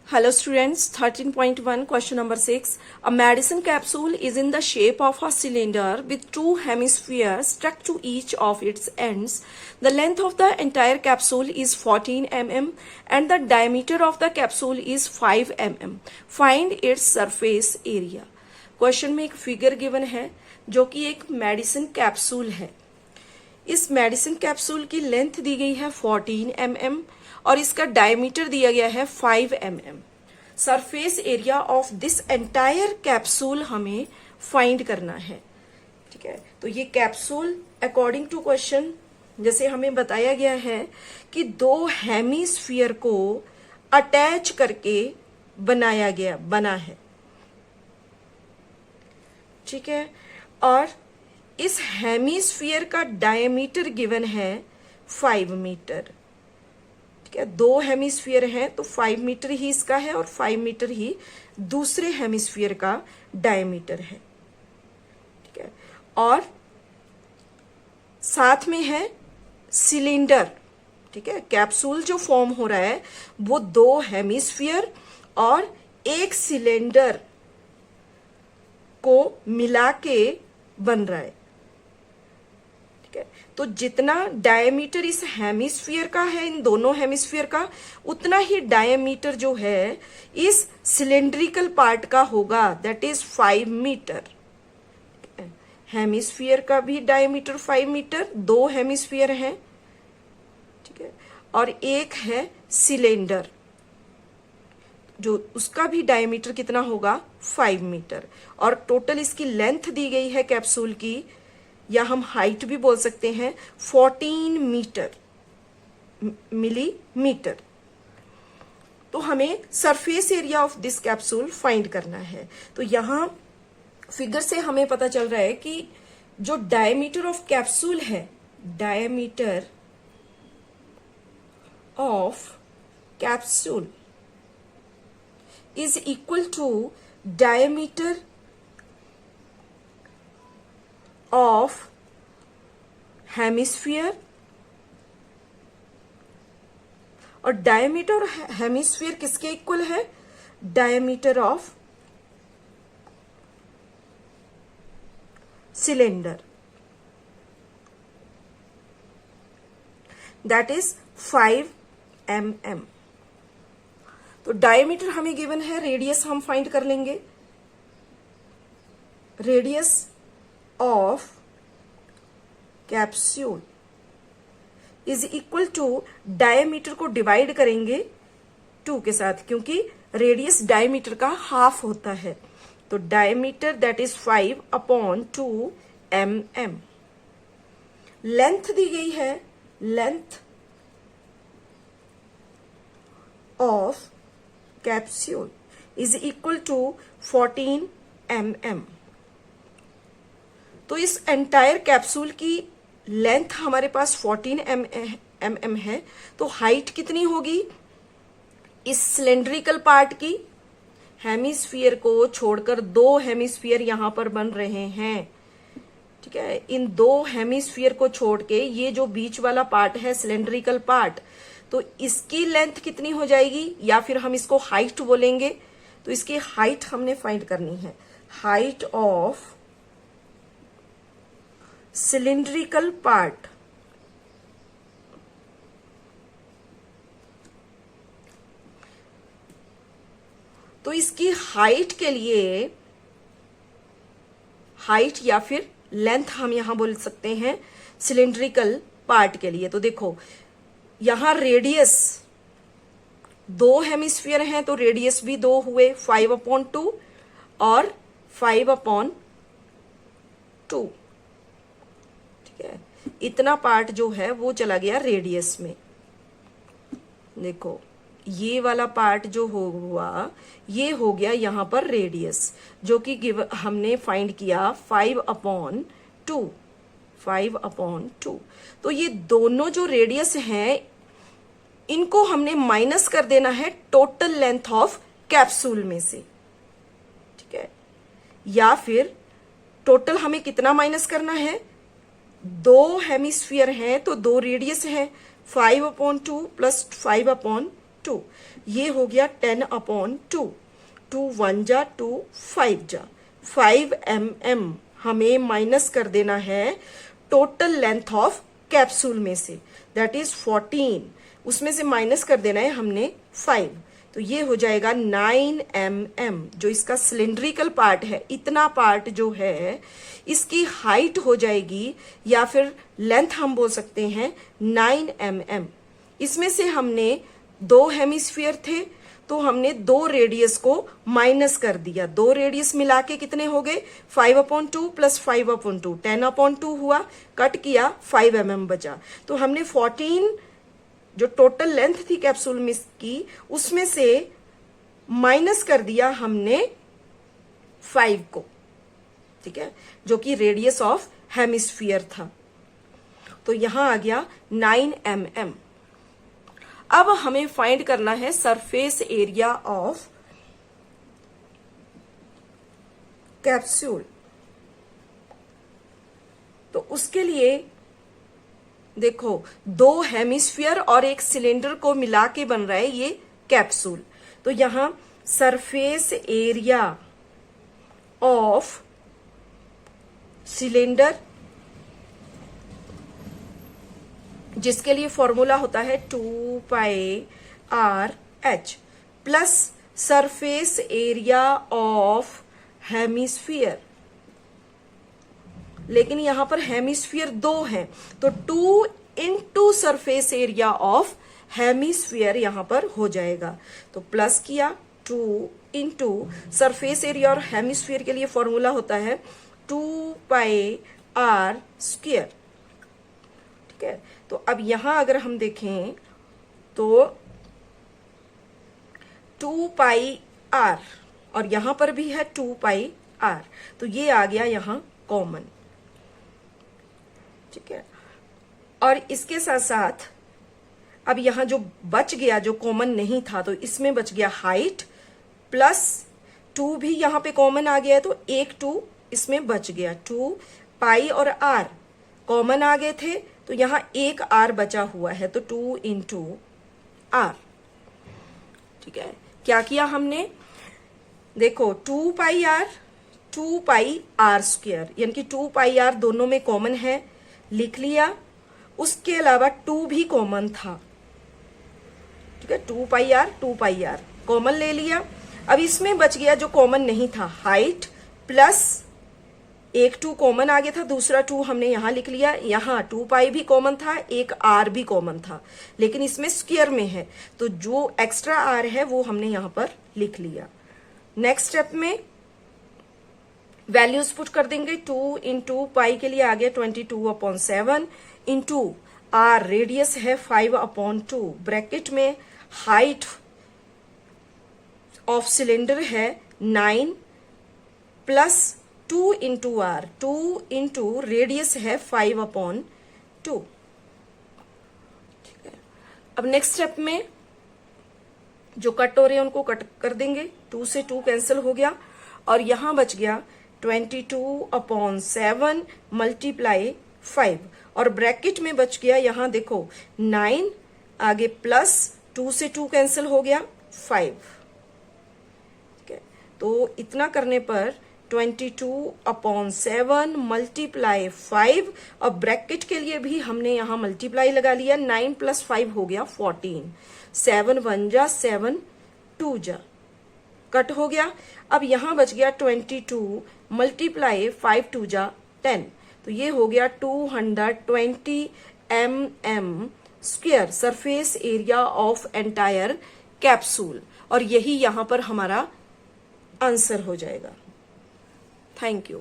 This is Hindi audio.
Hello students, 13.1 question number 6. A medicine capsule is in the shape of a cylinder with two hemispheres stuck to each of its ends. The length of the entire capsule is 14 mm and the diameter of the capsule is 5 mm. Find its surface area. Question में एक फिगर गिवन है जो कि एक मेडिसिन कैप्सूल है। इस मेडिसिन कैप्सूल की लेंथ दी गई है 14 mm और इसका डायमीटर दिया गया है 5 mm। Surface area of this entire capsule हमें फाइंड करना है। ठीक है, तो ये कैप्सूल अकॉर्डिंग टू क्वेश्चन जैसे हमें बताया गया है कि दो हेमिस्फीयर को अटैच करके बना है। ठीक है, और इस हेमिस्फीयर का डायमीटर गिवन है 5 मीटर। ठीक है, दो हेमिस्फीयर हैं तो 5 मीटर ही इसका है और 5 मीटर ही दूसरे हेमिस्फीयर का डायमीटर है। ठीक है, और साथ में है सिलेंडर। ठीक है, कैप्सूल जो फॉर्म हो रहा है वो दो हेमिस्फीयर और एक सिलेंडर को मिला के बन रहा है। ठीक है, तो जितना डायमीटर इस हेमिस्फीयर का है, इन दोनों हेमिस्फीयर का, उतना ही डायमीटर जो है इस सिलेंड्रिकल पार्ट का होगा, दैट इज 5 मीटर। हेमिस्फीयर का भी डायमीटर 5 मीटर, दो हेमिस्फीयर हैं। ठीक है, और एक है सिलेंडर जो उसका भी डायमीटर कितना होगा 5 मीटर। और टोटल इसकी लेंथ दी गई है कैप्सूल की, या हम हाइट भी बोल सकते हैं, 14 मीटर मिलीमीटर। तो हमें surface area of this capsule find करना है। तो यहां फिगर से हमें पता चल रहा है कि जो डायमीटर ऑफ कैप्सूल है, diameter of capsule is equal to diameter of hemisphere, और डायमीटर हेमिस्फीयर किसके इक्वल है? Diameter of cylinder, that is 5 mm। तो डायमीटर हमें गिवन है, रेडियस हम फाइंड कर लेंगे। Radius of capsule is equal to diameter को डिवाइड करेंगे 2 के साथ, क्योंकि रेडियस डायमीटर का हाफ होता है। तो diameter that is 5/2 mm। Length दी गई है, length of capsule is equal to 14 mm। तो इस एंटायर कैप्सूल की लेंथ हमारे पास 14 mm है, तो हाइट कितनी होगी इस सिलेंड्रिकल पार्ट की? हेमिस्फीयर को छोड़कर दो हेमिस्फीयर यहां पर बन रहे हैं। ठीक है, इन दो हेमिस्फीयर को छोड़ के ये जो बीच वाला पार्ट है सिलेंड्रिकल पार्ट, तो इसकी लेंथ कितनी हो जाएगी, या फिर हम इसको हाइट बोलेंगे। तो इसकी हाइट हमने फाइंड करनी है, हाइट ऑफ सिलिंड्रिकल पार्ट तो इसकी हाइट के लिए, हाइट या फिर लेंथ हम यहां बोल सकते हैं सिलिंड्रिकल पार्ट के लिए। तो देखो यहां रेडियस, दो हेमिस्फीयर हैं तो रेडियस भी दो हुए, 5/2 और 5/2। ठीक है, इतना पार्ट जो है वो चला गया रेडियस में। देखो ये वाला पार्ट जो हुआ ये हो गया यहां पर रेडियस, जो कि हमने फाइंड किया 5/2। तो ये दोनों जो रेडियस हैं इनको हमने माइनस कर देना है टोटल लेंथ ऑफ कैप्सूल में से। ठीक है, या फिर टोटल हमें कितना माइनस करना है? दो हेमिस्फीयर हैं तो दो रेडियस है, 5/2 प्लस 5/2। ये हो गया 10/2, 2 1 जा 2 5 जा 5 mm हमें माइनस कर देना है टोटल लेंथ ऑफ कैप्सूल में से, दैट इज 14, उसमें से माइनस कर देना है हमने 5, तो ये हो जाएगा 9 mm। जो इसका सिलेंड्रिकल पार्ट है, इतना पार्ट जो है इसकी हाइट हो जाएगी या फिर लेंथ हम बोल सकते हैं 9 mm। इसमें से हमने 2 हेमिस्फीयर थे तो हमने 2 रेडियस को माइनस कर दिया, 2 रेडियस मिला के कितने हो गए 5/2 प्लस 5/2 10/2 हुआ, कट किया 5 mm बचा। तो हमने 14 जो टोटल लेंथ थी कैप्सूल में की उसमें से माइनस कर दिया हमने 5 को, ठीक है, जो कि रेडियस ऑफ हेमिस्फीयर था। तो यहां आ गया 9 mm। अब हमें फाइंड करना है सरफेस एरिया ऑफ कैप्सूल। तो उसके लिए देखो 2 हेमिस्फीयर और एक सिलेंडर को मिला के बन रहा है ये कैप्सूल। तो यहां सरफेस एरिया ऑफ सिलेंडर, जिसके लिए फॉर्मूला होता है 2πr/h plus surface area of hemisphere, लेकिन यहां पर हेमिस्फीयर 2 हैं तो 2 into surface area of hemisphere यहां पर हो जाएगा। तो प्लस किया 2 इंटू सरफेस एरिया और हेमिस्फीयर के लिए फॉर्मूला होता है 2πr², ठीक है। तो अब यहां अगर हम देखें तो 2πr और यहां पर भी है 2πr, तो ये आ गया यहां कॉमन, ठीक है। और इसके साथ साथ अब यहां जो बच गया, जो कॉमन नहीं था, तो इसमें बच गया हाइट प्लस 2 भी यहां पे कॉमन आ गया है, तो एक 2 इसमें बच गया, 2π और r कॉमन आ गए थे तो यहां एक r बचा हुआ है, तो 2 इंटू r, ठीक है। क्या किया हमने, देखो 2πr 2πr², यानी कि 2πr दोनों में कॉमन है, लिख लिया। उसके अलावा 2 भी कॉमन था, ठीक है, 2πr कॉमन ले लिया। अब इसमें बच गया जो कॉमन नहीं था, हाइट प्लस एक 2 कॉमन आ गया था, दूसरा 2 हमने यहां लिख लिया। यहां 2π भी कॉमन था, एक r भी कॉमन था, लेकिन इसमें स्क्वायर में है तो जो एक्स्ट्रा r है वो हमने यहां पर लिख लिया। नेक्स्ट स्टेप में वैल्यूज पुट कर देंगे। 2 इंटू पाई के लिए आ गया 22/7 इंटू r रेडियस है 5/2, ब्रैकेट में हाइट ऑफ सिलेंडर है 9 plus 2 into r, 2 into radius है 5/2, ठीक है। अब नेक्स्ट स्टेप में जो कट हो रहे हैं उनको कट कर देंगे, 2 से 2 कैंसिल हो गया और यहां बच गया 22/7 मल्टीप्लाई 5 और ब्रैकेट में बच गया, यहां देखो 9 आगे प्लस 2 से 2 कैंसिल हो गया 5, ठीक है। तो इतना करने पर 22/7 मल्टीप्लाई 5 और ब्रैकेट के लिए भी हमने यहां मल्टीप्लाई लगा लिया, 9 प्लस 5 हो गया 14, 7 1 जा 7 2 जा कट हो गया। अब यहां बच गया 22 मल्टीप्लाई 5 2 जा 10, तो ये हो गया 220 mm square surface area of entire capsule, और यही यहां पर हमारा आंसर हो जाएगा। Thank you.